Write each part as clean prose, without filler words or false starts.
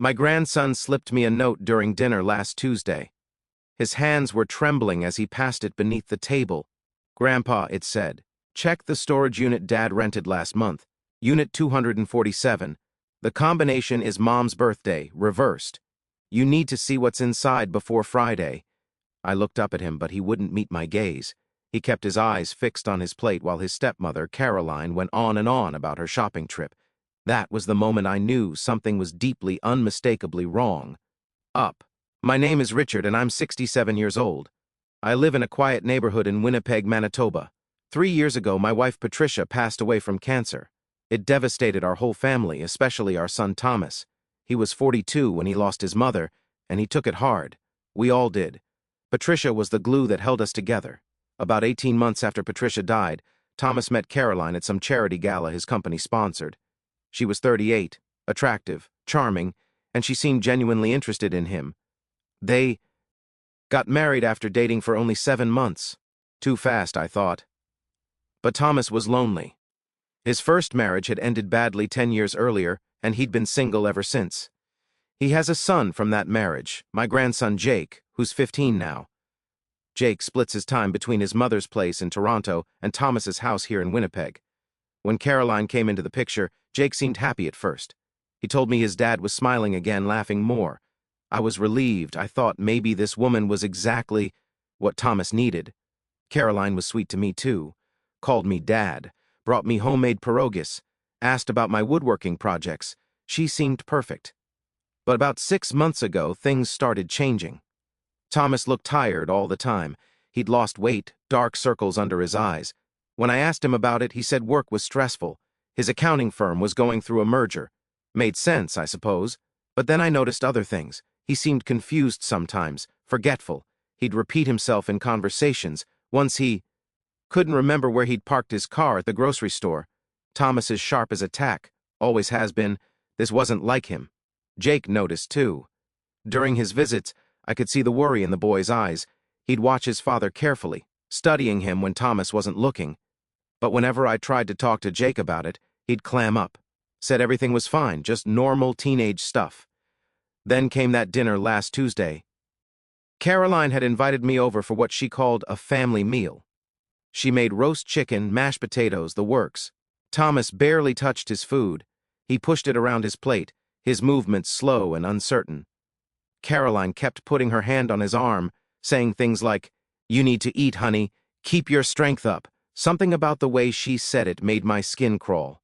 My grandson slipped me a note during dinner last Tuesday. His hands were trembling as he passed it beneath the table. "Grandpa," it said, "check the storage unit Dad rented last month. Unit 247. The combination is Mom's birthday, reversed. You need to see what's inside before Friday." I looked up at him, but he wouldn't meet my gaze. He kept his eyes fixed on his plate while his stepmother, Caroline, went on and on about her shopping trip. That was the moment I knew something was deeply, unmistakably wrong. Up. "My name is Richard, and I'm 67 years old. I live in a quiet neighborhood in Winnipeg, Manitoba. 3 years ago, my wife Patricia passed away from cancer. It devastated our whole family, especially our son Thomas. He was 42 when he lost his mother, and he took it hard. We all did. Patricia was the glue that held us together. About 18 months after Patricia died, Thomas met Caroline at some charity gala his company sponsored. She was 38, attractive, charming, and she seemed genuinely interested in him. They got married after dating for only 7 months. Too fast, I thought. But Thomas was lonely. His first marriage had ended badly 10 years earlier, and he'd been single ever since. He has a son from that marriage, my grandson Jake, who's 15 now. Jake splits his time between his mother's place in Toronto and Thomas's house here in Winnipeg. When Caroline came into the picture, Jake seemed happy at first. He told me his dad was smiling again, laughing more. I was relieved. I thought maybe this woman was exactly what Thomas needed. Caroline was sweet to me too. Called me Dad, brought me homemade pierogies, asked about my woodworking projects. She seemed perfect. But about 6 months ago, things started changing. Thomas looked tired all the time. He'd lost weight, dark circles under his eyes. When I asked him about it, he said work was stressful. His accounting firm was going through a merger. Made sense, I suppose. But then I noticed other things. He seemed confused sometimes, forgetful. He'd repeat himself in conversations. Once he couldn't remember where he'd parked his car at the grocery store. Thomas is sharp as a tack, always has been. This wasn't like him. Jake noticed too. During his visits, I could see the worry in the boy's eyes. He'd watch his father carefully, studying him when Thomas wasn't looking. But whenever I tried to talk to Jake about it, he'd clam up. Said everything was fine, just normal teenage stuff. Then came that dinner last Tuesday. Caroline had invited me over for what she called a family meal. She made roast chicken, mashed potatoes, the works. Thomas barely touched his food. He pushed it around his plate, his movements slow and uncertain. Caroline kept putting her hand on his arm, saying things like, "You need to eat, honey. Keep your strength up." Something about the way she said it made my skin crawl.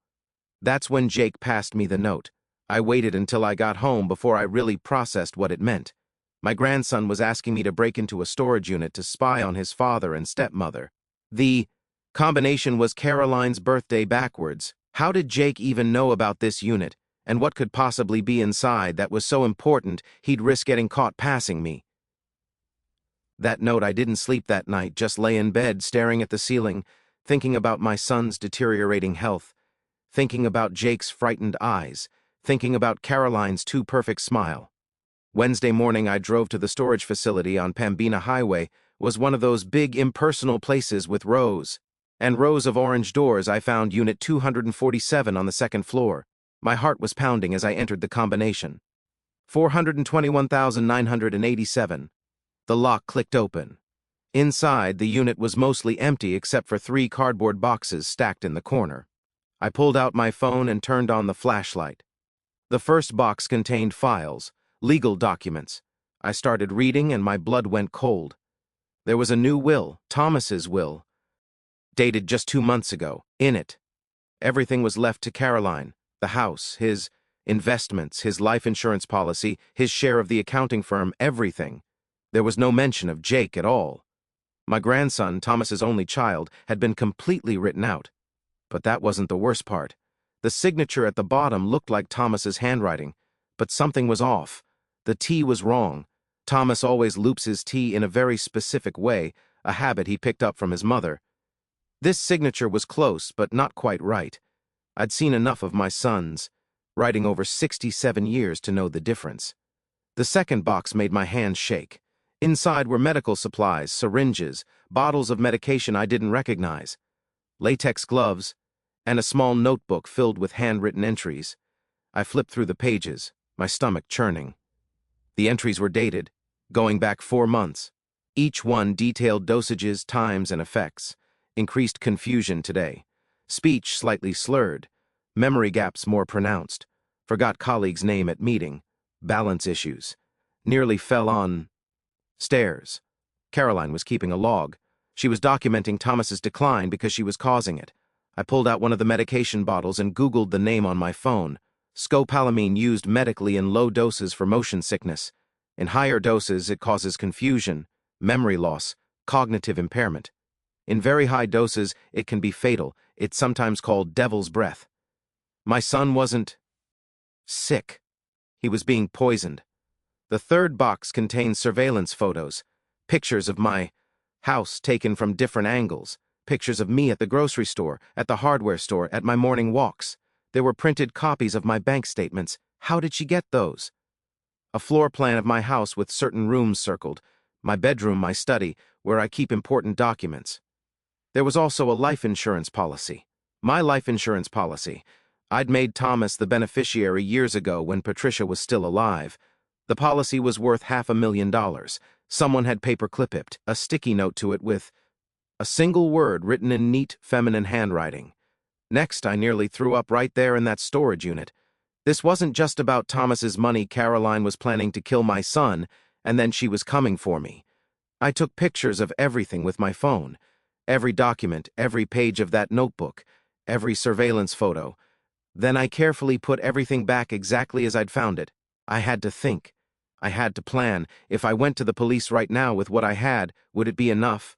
That's when Jake passed me the note. I waited until I got home before I really processed what it meant. My grandson was asking me to break into a storage unit to spy on his father and stepmother. The combination was Caroline's birthday backwards. How did Jake even know about this unit, and what could possibly be inside that was so important he'd risk getting caught passing me? That note, I didn't sleep that night, just lay in bed staring at the ceiling, thinking about my son's deteriorating health, thinking about Jake's frightened eyes, thinking about Caroline's too perfect smile. Wednesday morning, I drove to the storage facility on Pembina Highway. Was one of those big impersonal places with rows and rows of orange doors. I found Unit 247 on the second floor. My heart was pounding as I entered the combination. 421,987. The lock clicked open. Inside, the unit was mostly empty except for 3 cardboard boxes stacked in the corner. I pulled out my phone and turned on the flashlight. The first box contained files, legal documents. I started reading and my blood went cold. There was a new will, Thomas's will, dated just 2 months ago. In it, everything was left to Caroline: the house, his investments, his life insurance policy, his share of the accounting firm, everything. There was no mention of Jake at all. My grandson, Thomas's only child, had been completely written out. But that wasn't the worst part. The signature at the bottom looked like Thomas's handwriting, but something was off. The T was wrong. Thomas always loops his T in a very specific way, a habit he picked up from his mother. This signature was close, but not quite right. I'd seen enough of my sons, writing over 67 years, to know the difference. The second box made my hands shake. Inside were medical supplies, syringes, bottles of medication I didn't recognize, latex gloves, and a small notebook filled with handwritten entries. I flipped through the pages. my stomach churning. The entries were dated, going back 4 months. Each one detailed dosages, times, and effects. Increased confusion today. Speech slightly slurred. Memory gaps more pronounced. Forgot colleague's name at meeting. Balance issues. Nearly fell on stairs. Caroline was keeping a log. She was documenting Thomas's decline because she was causing it. I pulled out one of the medication bottles and Googled the name on my phone. Scopolamine used medically in low doses for motion sickness. In higher doses, it causes confusion, memory loss, cognitive impairment. In very high doses, it can be fatal. It's sometimes called devil's breath. My son wasn't sick. He was being poisoned. The third box contains surveillance photos, pictures of my house taken from different angles, pictures of me at the grocery store, at the hardware store, at my morning walks. There were printed copies of my bank statements. How did she get those? A floor plan of my house with certain rooms circled, my bedroom, my study, where I keep important documents. There was also a life insurance policy. My life insurance policy. I'd made Thomas the beneficiary years ago when Patricia was still alive. The policy was worth $500,000. Someone had paperclip-it, a sticky note to it with a single word written in neat, feminine handwriting. Next, I nearly threw up right there in that storage unit. This wasn't just about Thomas's money. Caroline was planning to kill my son, and then she was coming for me. I took pictures of everything with my phone. Every document, every page of that notebook, every surveillance photo. Then I carefully put everything back exactly as I'd found it. I had to think. I had to plan. If I went to the police right now with what I had, would it be enough?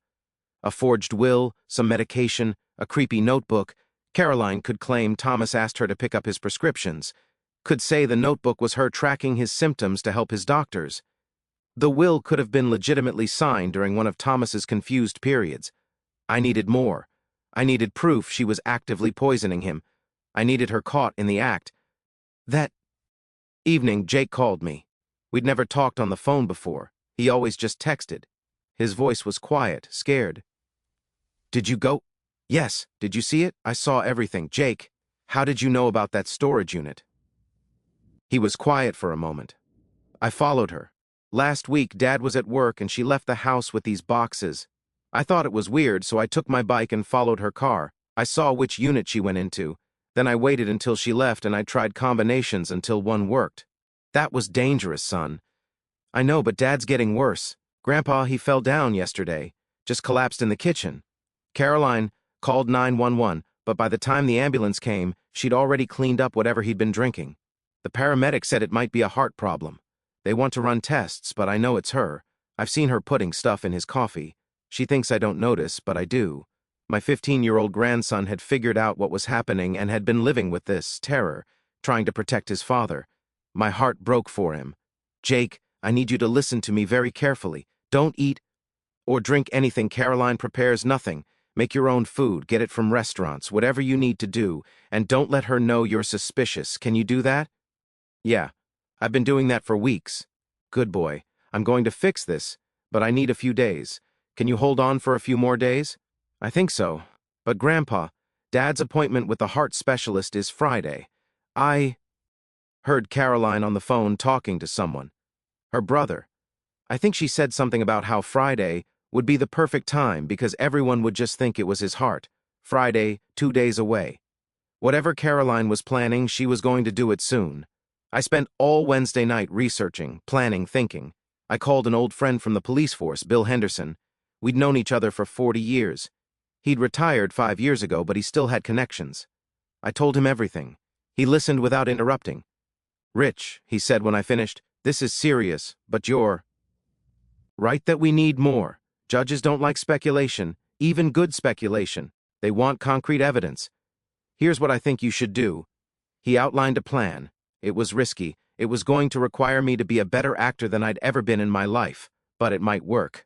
A forged will, some medication, a creepy notebook. Caroline could claim Thomas asked her to pick up his prescriptions. Could say the notebook was her tracking his symptoms to help his doctors. The will could have been legitimately signed during one of Thomas's confused periods. I needed more. I needed proof she was actively poisoning him. I needed her caught in the act. That evening, Jake called me. We'd never talked on the phone before. He always just texted. His voice was quiet, scared. Did you go? Yes. Did you see it? I saw everything. Jake, how did you know about that storage unit? He was quiet for a moment. I followed her. Last week, Dad was at work and she left the house with these boxes. I thought it was weird, so I took my bike and followed her car. I saw which unit she went into. Then I waited until she left and I tried combinations until one worked. That was dangerous, son. I know, but Dad's getting worse. Grandpa, he fell down yesterday. Just collapsed in the kitchen. Caroline called 911, but by the time the ambulance came, she'd already cleaned up whatever he'd been drinking. The paramedic said it might be a heart problem. They want to run tests, but I know it's her. I've seen her putting stuff in his coffee. She thinks I don't notice, but I do. My 15-year-old grandson had figured out what was happening and had been living with this terror, trying to protect his father. My heart broke for him. Jake, I need you to listen to me very carefully. Don't eat or drink anything Caroline prepares, nothing. Make your own food, get it from restaurants, whatever you need to do, and don't let her know you're suspicious. Can you do that? Yeah, I've been doing that for weeks. Good boy. I'm going to fix this, but I need a few days. Can you hold on for a few more days? I think so. But Grandpa, Dad's appointment with the heart specialist is Friday. I heard Caroline on the phone talking to someone. Her brother. I think she said something about how Friday would be the perfect time because everyone would just think it was his heart. Friday, 2 days away. Whatever Caroline was planning, she was going to do it soon. I spent all Wednesday night researching, planning, thinking. I called an old friend from the police force, Bill Henderson. We'd known each other for 40 years. He'd retired 5 years ago, but he still had connections. I told him everything. He listened without interrupting. Rich, he said when I finished, this is serious, but you're right that we need more. Judges don't like speculation, even good speculation. They want concrete evidence. Here's what I think you should do. He outlined a plan. It was risky. It was going to require me to be a better actor than I'd ever been in my life, but it might work.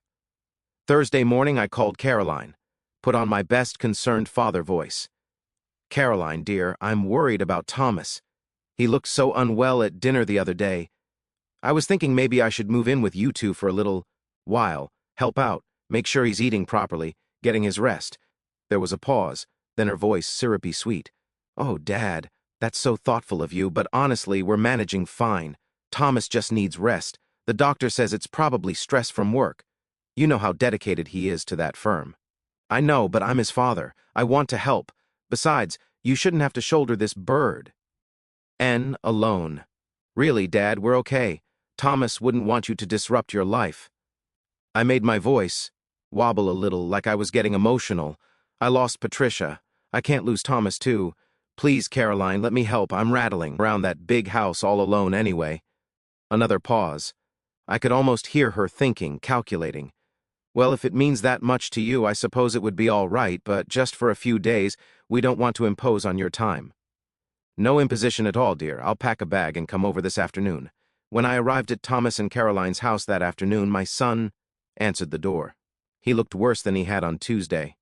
Thursday morning, I called Caroline, put on my best concerned father voice. Caroline, dear, I'm worried about Thomas. He looked so unwell at dinner the other day. I was thinking maybe I should move in with you two for a little while, help out, make sure he's eating properly, getting his rest. There was a pause, then her voice syrupy sweet. Oh, Dad, that's so thoughtful of you, but honestly, we're managing fine. Thomas just needs rest. The doctor says it's probably stress from work. You know how dedicated he is to that firm. I know, but I'm his father. I want to help. Besides, you shouldn't have to shoulder this burden alone. Really, Dad, we're okay. Thomas wouldn't want you to disrupt your life. I made my voice wobble a little, like I was getting emotional. I lost Patricia. I can't lose Thomas, too. Please, Caroline, let me help. I'm rattling around that big house all alone anyway. Another pause. I could almost hear her thinking, calculating. Well, if it means that much to you, I suppose it would be all right, but just for a few days, we don't want to impose on your time. No imposition at all, dear. I'll pack a bag and come over this afternoon. When I arrived at Thomas and Caroline's house that afternoon, my son answered the door. He looked worse than he had on Tuesday.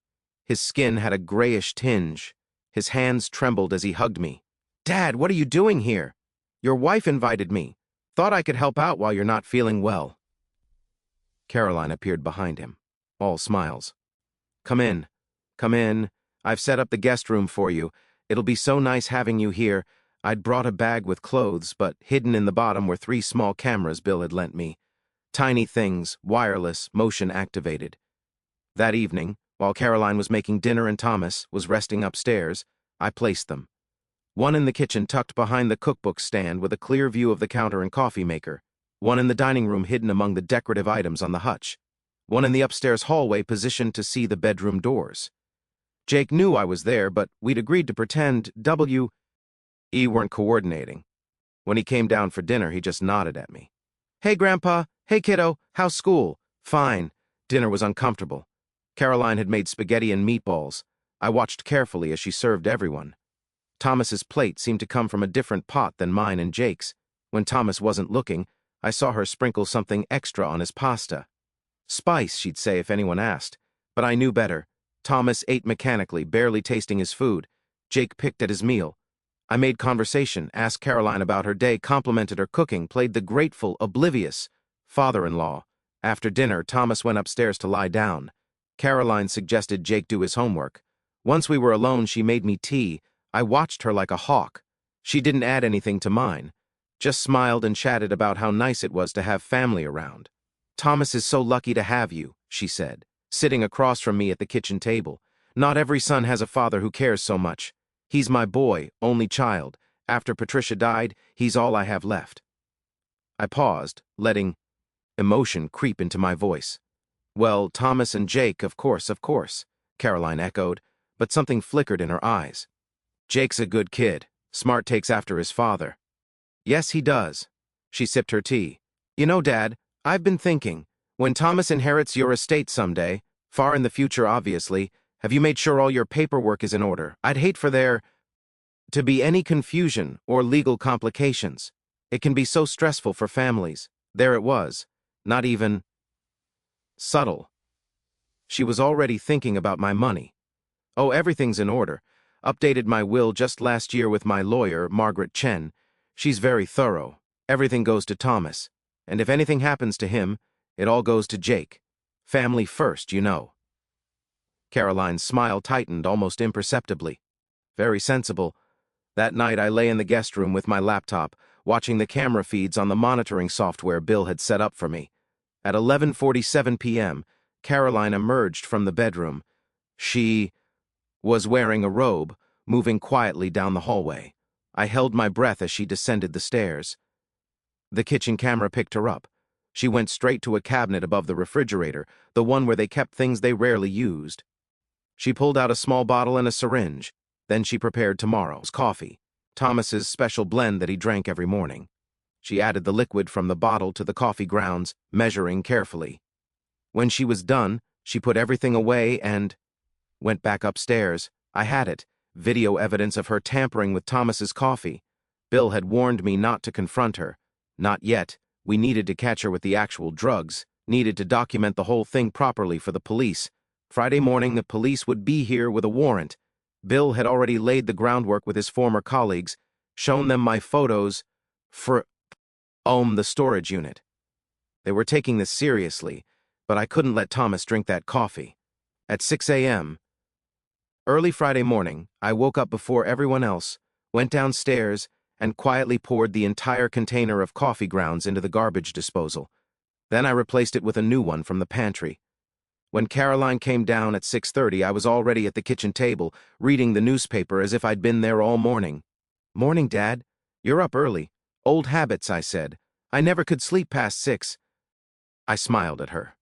His skin had a grayish tinge. His hands trembled as he hugged me. Dad, what are you doing here? Your wife invited me. Thought I could help out while you're not feeling well. Caroline appeared behind him, all smiles. Come in. Come in. I've set up the guest room for you. It'll be so nice having you here. I'd brought a bag with clothes, but hidden in the bottom were 3 small cameras Bill had lent me. Tiny things, wireless, motion-activated. That evening, while Caroline was making dinner and Thomas was resting upstairs, I placed them. One in the kitchen tucked behind the cookbook stand with a clear view of the counter and coffee maker. One in the dining room hidden among the decorative items on the hutch. One in the upstairs hallway positioned to see the bedroom doors. Jake knew I was there, but we'd agreed to pretend we weren't coordinating. When he came down for dinner, he just nodded at me. Hey, Grandpa. Hey, kiddo. How's school? Fine. Dinner was uncomfortable. Caroline had made spaghetti and meatballs. I watched carefully as she served everyone. Thomas's plate seemed to come from a different pot than mine and Jake's. When Thomas wasn't looking, I saw her sprinkle something extra on his pasta. Spice, she'd say if anyone asked. But I knew better. Thomas ate mechanically, barely tasting his food. Jake picked at his meal. I made conversation, asked Caroline about her day, complimented her cooking, played the grateful, oblivious father-in-law. After dinner, Thomas went upstairs to lie down. Caroline suggested Jake do his homework. Once we were alone, she made me tea. I watched her like a hawk. She didn't add anything to mine. Just smiled and chatted about how nice it was to have family around. Thomas is so lucky to have you, she said, sitting across from me at the kitchen table. Not every son has a father who cares so much. He's my boy, only child. After Patricia died, he's all I have left. I paused, letting emotion creep into my voice. Well, Thomas and Jake, of course, Caroline echoed, but something flickered in her eyes. Jake's a good kid. Smart, takes after his father. Yes, he does. She sipped her tea. You know, Dad, I've been thinking, when Thomas inherits your estate someday, far in the future obviously, have you made sure all your paperwork is in order? I'd hate for there to be any confusion or legal complications. It can be so stressful for families. There it was. Not even subtle. She was already thinking about my money. Oh, everything's in order. Updated my will just last year with my lawyer, Margaret Chen. She's very thorough. Everything goes to Thomas. And if anything happens to him, it all goes to Jake. Family first, you know. Caroline's smile tightened almost imperceptibly. Very sensible. That night I lay in the guest room with my laptop, watching the camera feeds on the monitoring software Bill had set up for me. At 11:47 p.m., Caroline emerged from the bedroom. She was wearing a robe, moving quietly down the hallway. I held my breath as she descended the stairs. The kitchen camera picked her up. She went straight to a cabinet above the refrigerator, the one where they kept things they rarely used. She pulled out a small bottle and a syringe. Then she prepared tomorrow's coffee, Thomas's special blend that he drank every morning. She added the liquid from the bottle to the coffee grounds, measuring carefully. When she was done, she put everything away and went back upstairs. I had it, video evidence of her tampering with Thomas's coffee. Bill had warned me not to confront her. Not yet. We needed to catch her with the actual drugs, needed to document the whole thing properly for the police. Friday morning, the police would be here with a warrant. Bill had already laid the groundwork with his former colleagues, shown them my photos for the storage unit. They were taking this seriously, but I couldn't let Thomas drink that coffee. At 6 a.m., early Friday morning, I woke up before everyone else, went downstairs, and quietly poured the entire container of coffee grounds into the garbage disposal. Then I replaced it with a new one from the pantry. When Caroline came down at 6:30, I was already at the kitchen table, reading the newspaper as if I'd been there all morning. "Morning, Dad. You're up early." "Old habits," I said. "I never could sleep past 6. I smiled at her.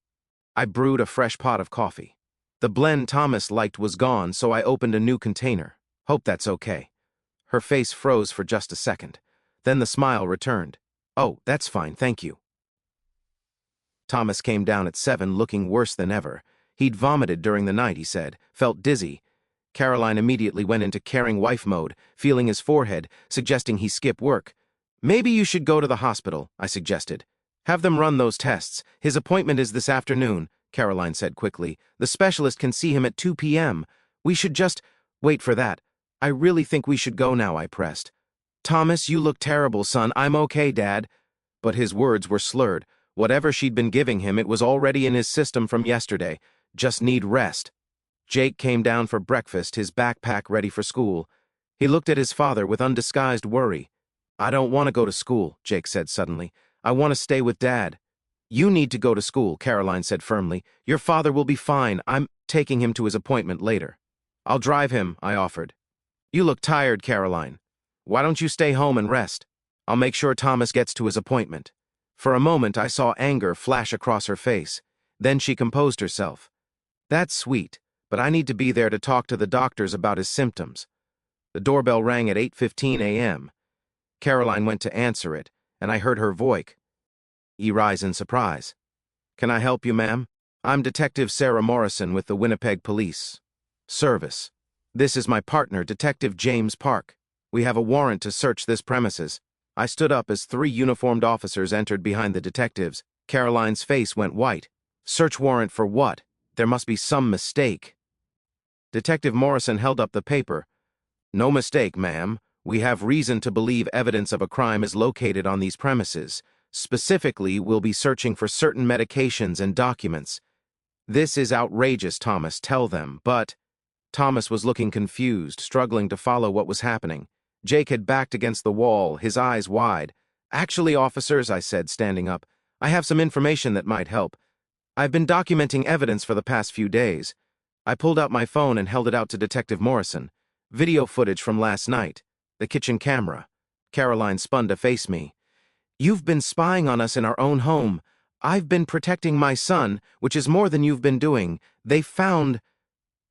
I brewed a fresh pot of coffee. The blend Thomas liked was gone, so I opened a new container. "Hope that's okay." Her face froze for just a second. Then the smile returned. "Oh, that's fine, thank you." Thomas came down at 7 looking worse than ever. He'd vomited during the night, he said, felt dizzy. Caroline immediately went into caring wife mode, feeling his forehead, suggesting he skip work. "Maybe you should go to the hospital," I suggested. "Have them run those tests. His appointment is this afternoon," Caroline said quickly. "The specialist can see him at 2 p.m. We should just wait for that. I really think we should go now," I pressed. "Thomas, you look terrible, son. I'm okay, Dad." But his words were slurred. Whatever she'd been giving him, it was already in his system from yesterday. Just need rest. Jake came down for breakfast, his backpack ready for school. He looked at his father with undisguised worry. "I don't want to go to school," Jake said suddenly. "I want to stay with Dad." "You need to go to school," Caroline said firmly. "Your father will be fine. I'm taking him to his appointment later." "I'll drive him," I offered. "You look tired, Caroline. Why don't you stay home and rest? I'll make sure Thomas gets to his appointment." For a moment, I saw anger flash across her face. Then she composed herself. "That's sweet, but I need to be there to talk to the doctors about his symptoms." The doorbell rang at 8:15 a.m. Caroline went to answer it, and I heard her voice. Rise in surprise. "Can I help you, ma'am? I'm Detective Sarah Morrison with the Winnipeg Police Service. This is my partner, Detective James Park. We have a warrant to search this premises." I stood up as 3 uniformed officers entered behind the detectives. Caroline's face went white. "Search warrant for what? There must be some mistake." Detective Morrison held up the paper. "No mistake, ma'am. We have reason to believe evidence of a crime is located on these premises. Specifically, we'll be searching for certain medications and documents." "This is outrageous, Thomas. Tell them." But Thomas was looking confused, struggling to follow what was happening. Jake had backed against the wall, his eyes wide. "Actually, officers," I said, standing up, "I have some information that might help. I've been documenting evidence for the past few days." I pulled out my phone and held it out to Detective Morrison. "Video footage from last night. The kitchen camera." Caroline spun to face me. "You've been spying on us in our own home. I've been protecting my son, which is more than you've been doing. They found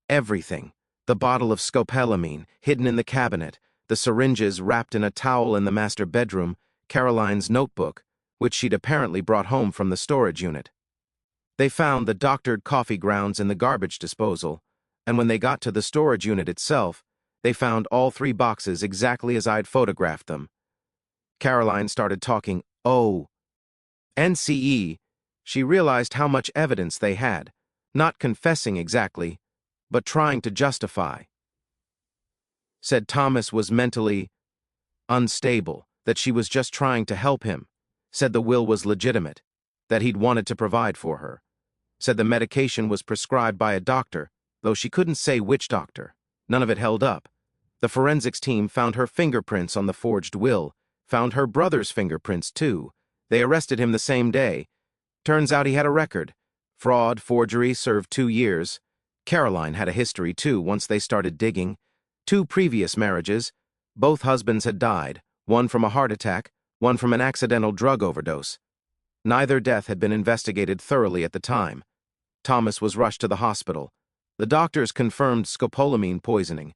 everything. The bottle of scopolamine, hidden in the cabinet, the syringes wrapped in a towel in the master bedroom, Caroline's notebook, which she'd apparently brought home from the storage unit. They found the doctored coffee grounds in the garbage disposal, and when they got to the storage unit itself, they found all 3 boxes exactly as I'd photographed them. Caroline started talking, "Oh, NCE." She realized how much evidence they had, not confessing exactly, but trying to justify. Said Thomas was mentally unstable, that she was just trying to help him. Said the will was legitimate, that he'd wanted to provide for her. Said the medication was prescribed by a doctor, though she couldn't say which doctor. None of it held up. The forensics team found her fingerprints on the forged will, found her brother's fingerprints too. They arrested him the same day. Turns out he had a record. Fraud, forgery, served 2 years. Caroline had a history too once they started digging. 2 previous marriages. Both husbands had died, one from a heart attack, one from an accidental drug overdose. Neither death had been investigated thoroughly at the time. Thomas was rushed to the hospital. The doctors confirmed scopolamine poisoning.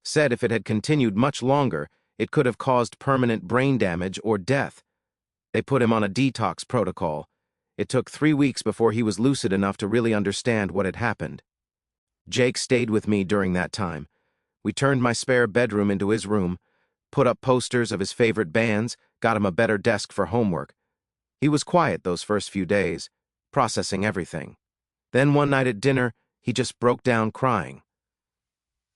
Said if it had continued much longer, it could have caused permanent brain damage or death. They put him on a detox protocol. It took 3 weeks before he was lucid enough to really understand what had happened. Jake stayed with me during that time. We turned my spare bedroom into his room, put up posters of his favorite bands, got him a better desk for homework. He was quiet those first few days, processing everything. Then one night at dinner, he just broke down crying.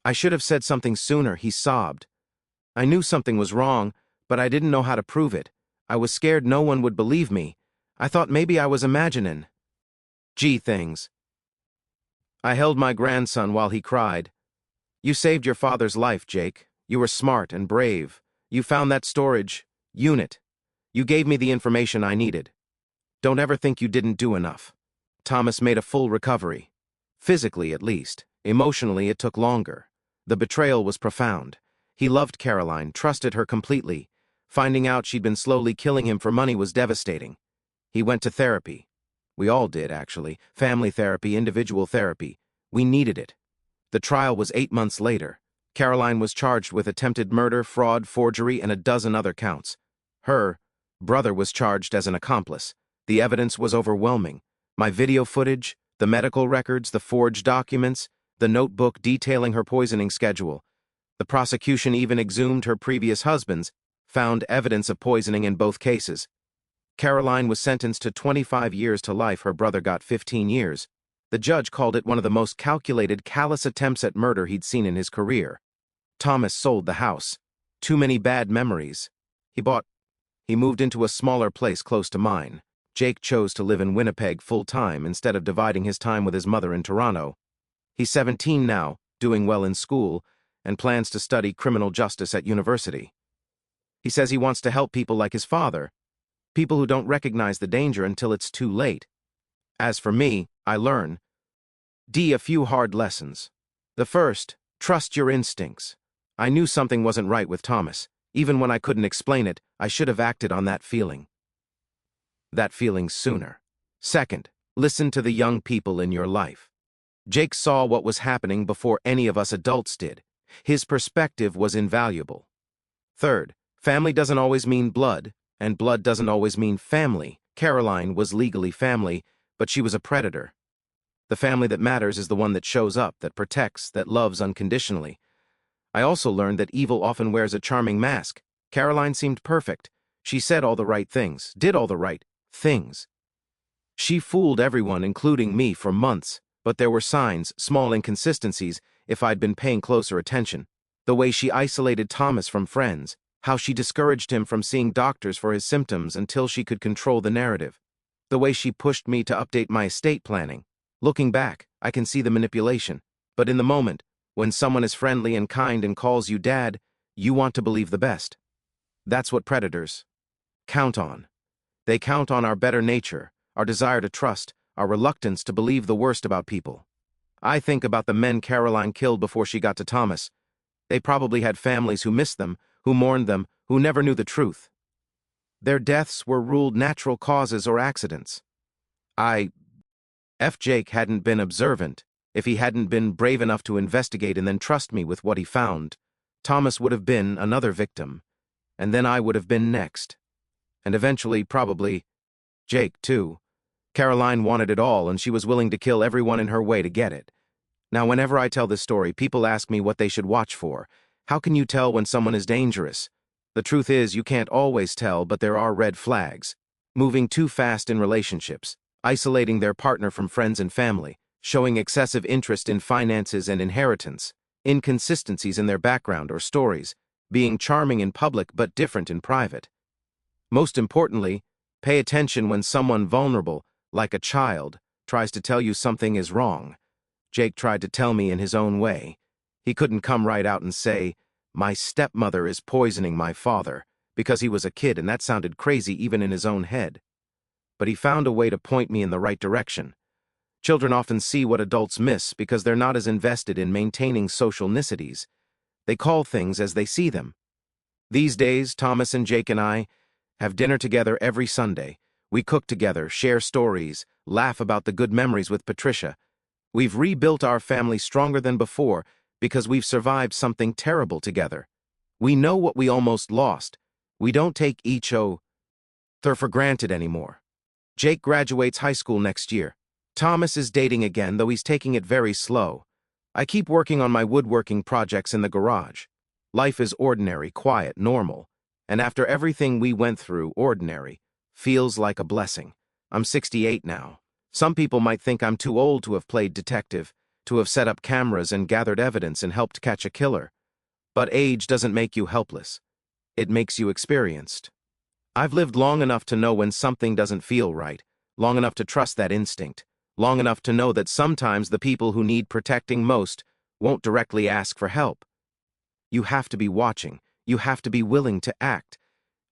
"I should have said something sooner," he sobbed. "I knew something was wrong, but I didn't know how to prove it. I was scared no one would believe me. I thought maybe I was imagining things." I held my grandson while he cried. "You saved your father's life, Jake. You were smart and brave. You found that storage unit. You gave me the information I needed. Don't ever think you didn't do enough. Thomas made a full recovery. Physically, at least. Emotionally, it took longer. The betrayal was profound. He loved Caroline, trusted her completely. Finding out she'd been slowly killing him for money was devastating. He went to therapy. We all did, actually. Family therapy, individual therapy. We needed it. The trial was 8 months later. Caroline was charged with attempted murder, fraud, forgery, and a dozen other counts. Her brother was charged as an accomplice. The evidence was overwhelming. My video footage, the medical records, the forged documents, the notebook detailing her poisoning schedule. The prosecution even exhumed her previous husbands, found evidence of poisoning in both cases. Caroline was sentenced to 25 years to life. Her brother got 15 years. The judge called it one of the most calculated, callous attempts at murder he'd seen in his career. Thomas sold the house. Too many bad memories. He moved into a smaller place close to mine. Jake chose to live in Winnipeg full-time instead of dividing his time with his mother in Toronto. He's 17 now, doing well in school, and plans to study criminal justice at university. He says he wants to help people like his father, people who don't recognize the danger until it's too late. As for me, I learn a few hard lessons. The first, trust your instincts. I knew something wasn't right with Thomas. Even when I couldn't explain it, I should have acted on that feeling sooner. Second, listen to the young people in your life. Jake saw what was happening before any of us adults did. His perspective was invaluable. Third, family doesn't always mean blood, and blood doesn't always mean family. Caroline was legally family, but she was a predator. The family that matters is the one that shows up, that protects, that loves unconditionally. I also learned that evil often wears a charming mask. Caroline seemed perfect. She said all the right things, did all the right things. She fooled everyone, including me, for months, but there were signs, small inconsistencies, if I'd been paying closer attention. The way she isolated Thomas from friends, how she discouraged him from seeing doctors for his symptoms until she could control the narrative. The way she pushed me to update my estate planning. Looking back, I can see the manipulation. But in the moment, when someone is friendly and kind and calls you dad, you want to believe the best. That's what predators count on. They count on our better nature, our desire to trust, our reluctance to believe the worst about people. I think about the men Caroline killed before she got to Thomas. They probably had families who missed them, who mourned them, who never knew the truth. Their deaths were ruled natural causes or accidents. If Jake hadn't been observant, if he hadn't been brave enough to investigate and then trust me with what he found, Thomas would have been another victim, and then I would have been next. And eventually, probably, Jake, too. Caroline wanted it all, and she was willing to kill everyone in her way to get it. Now, whenever I tell this story, people ask me what they should watch for. How can you tell when someone is dangerous? The truth is, you can't always tell, but there are red flags. Moving too fast in relationships, isolating their partner from friends and family, showing excessive interest in finances and inheritance, inconsistencies in their background or stories, being charming in public but different in private. Most importantly, pay attention when someone vulnerable, like a child, tries to tell you something is wrong. Jake tried to tell me in his own way. He couldn't come right out and say, "My stepmother is poisoning my father," because he was a kid and that sounded crazy even in his own head. But he found a way to point me in the right direction. Children often see what adults miss because they're not as invested in maintaining social niceties. They call things as they see them. These days, Thomas and Jake and I have dinner together every Sunday. We cook together, share stories, laugh about the good memories with Patricia. We've rebuilt our family stronger than before because we've survived something terrible together. We know what we almost lost. We don't take each other for granted anymore. Jake graduates high school next year. Thomas is dating again, though he's taking it very slow. I keep working on my woodworking projects in the garage. Life is ordinary, quiet, normal. And after everything we went through, ordinary feels like a blessing. I'm 68 now. Some people might think I'm too old to have played detective, to have set up cameras and gathered evidence and helped catch a killer. But age doesn't make you helpless. It makes you experienced. I've lived long enough to know when something doesn't feel right, long enough to trust that instinct, long enough to know that sometimes the people who need protecting most won't directly ask for help. You have to be watching. You have to be willing to act.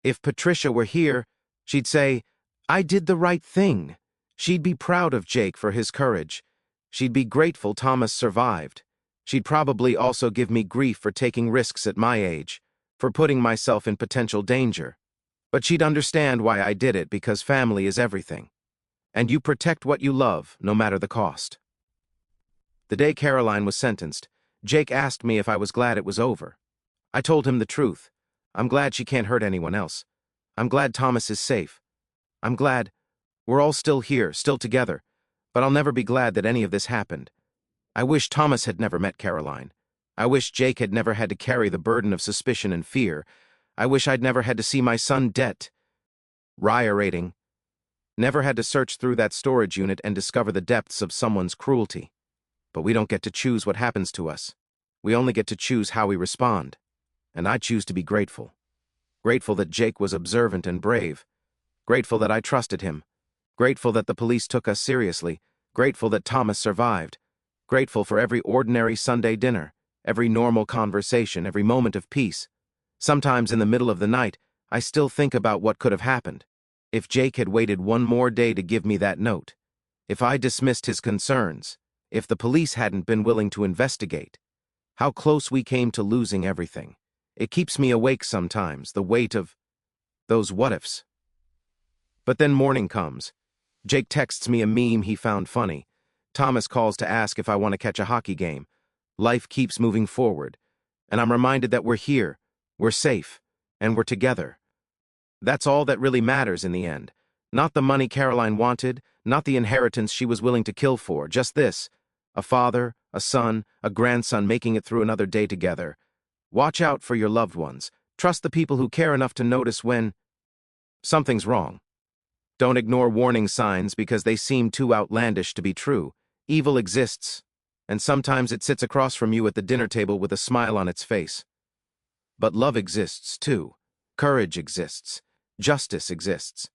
If Patricia were here, she'd say, "I did the right thing." She'd be proud of Jake for his courage. She'd be grateful Thomas survived. She'd probably also give me grief for taking risks at my age, for putting myself in potential danger. But she'd understand why I did it, because family is everything. And you protect what you love, no matter the cost. The day Caroline was sentenced, Jake asked me if I was glad it was over. I told him the truth. I'm glad she can't hurt anyone else. I'm glad Thomas is safe. I'm glad we're all still here, still together, but I'll never be glad that any of this happened. I wish Thomas had never met Caroline. I wish Jake had never had to carry the burden of suspicion and fear. I wish I'd never had to see my son rating. Never had to search through that storage unit and discover the depths of someone's cruelty. But we don't get to choose what happens to us. We only get to choose how we respond. And I choose to be grateful. Grateful that Jake was observant and brave. Grateful that I trusted him. Grateful that the police took us seriously. Grateful that Thomas survived. Grateful for every ordinary Sunday dinner, every normal conversation, every moment of peace. Sometimes in the middle of the night, I still think about what could have happened. If Jake had waited one more day to give me that note. If I dismissed his concerns. If the police hadn't been willing to investigate. How close we came to losing everything. It keeps me awake sometimes, the weight of those what-ifs. But then morning comes. Jake texts me a meme he found funny. Thomas calls to ask if I want to catch a hockey game. Life keeps moving forward. And I'm reminded that we're here, we're safe, and we're together. That's all that really matters in the end. Not the money Caroline wanted, not the inheritance she was willing to kill for, just this. A father, a son, a grandson making it through another day together. Watch out for your loved ones. Trust the people who care enough to notice when something's wrong. Don't ignore warning signs because they seem too outlandish to be true. Evil exists, and sometimes it sits across from you at the dinner table with a smile on its face. But love exists too. Courage exists. Justice exists.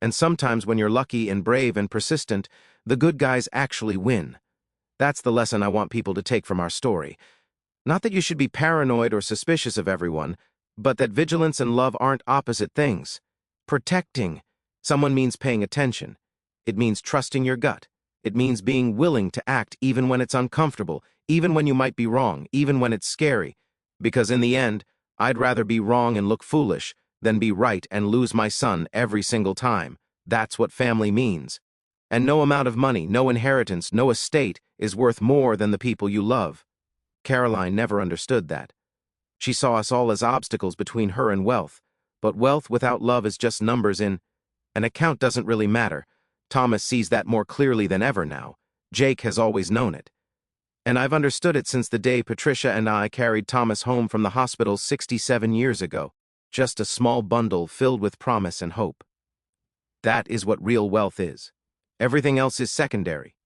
And sometimes when you're lucky and brave and persistent, the good guys actually win. That's the lesson I want people to take from our story. Not that you should be paranoid or suspicious of everyone, but that vigilance and love aren't opposite things. Protecting someone means paying attention. It means trusting your gut. It means being willing to act even when it's uncomfortable, even when you might be wrong, even when it's scary. Because in the end, I'd rather be wrong and look foolish than be right and lose my son every single time. That's what family means. And no amount of money, no inheritance, no estate is worth more than the people you love. Caroline never understood that. She saw us all as obstacles between her and wealth, but wealth without love is just numbers in an account. Doesn't really matter. Thomas sees that more clearly than ever now. Jake has always known it. And I've understood it since the day Patricia and I carried Thomas home from the hospital 67 years ago. Just a small bundle filled with promise and hope. That is what real wealth is. Everything else is secondary.